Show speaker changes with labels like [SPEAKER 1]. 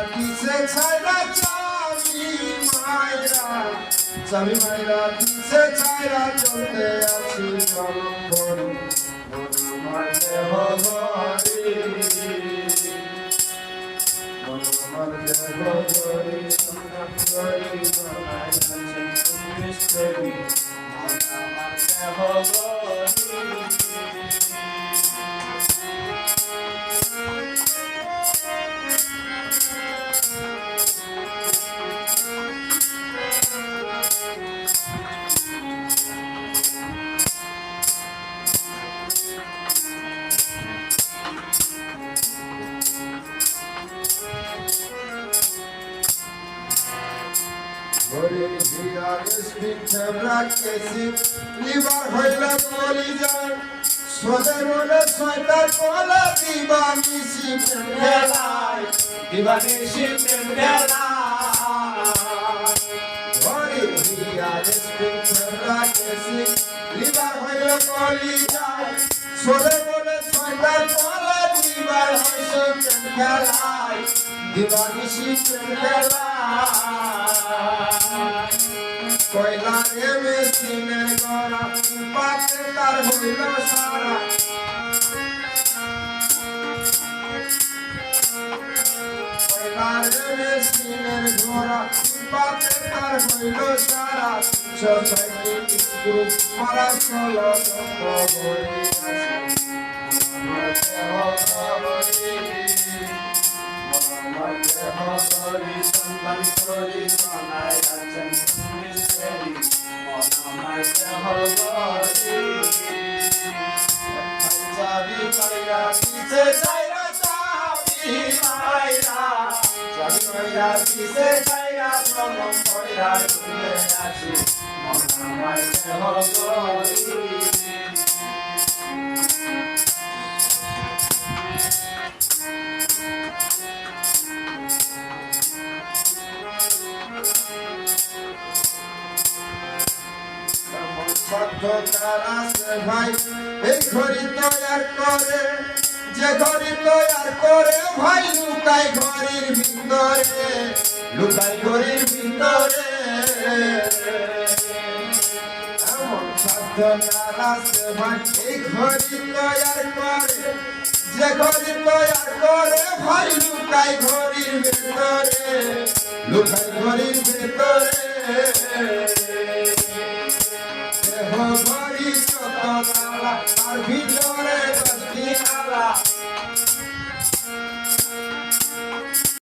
[SPEAKER 1] কিসে ছাইরা চাবি মাইরা কিসে ছাইরা চলতে আছি চলম করি আমার দেহ গরি আমার দেহ গরি সংগ্রাম করি বানাই আছেন মিস্ত্রি আমার দেহ গরি Holy Diar speak Rakesi Libar Hoila Kolijan Soderole Soitar Kola Divani Shipem Gelai Divani Shipem Gelai Holy Diar speak Rakesi Libar Hoila Kolijan Soderole Soitar Kola Divani Shipem Gelai Divani Shipem Gelai কয়লা রে মেশিনের গড়া পাতে তার হইল সারা কয়লা রে মেশিনের গড়া পাতে তার হইল সারা সোসাইটি স্কুল মারা চলো সন্তান করি বানাই আছেন মিস্ত্রি আমার দেহ গরি চাবি মাইরা কিসে ছাইরা চাবি মাইরা কিসে ছাইরা চলম কইরা ঘুরে আছি আমার দেহ গরি ভাই এই ঘড়ি তৈয়ার করে যে ঘড়ি তৈয়ার করে ভাই লুকাই ঘড়ির ভিতরে লুকাই ঘড়ির ভিতরে এমন সাধ্য আছে ভাই এই ঘড়ি তৈয়ার করে যে ঘড়ি তৈয়ার করে ভাই লুকাই ঘড়ির ভিতরে লুকাই ঘড়ি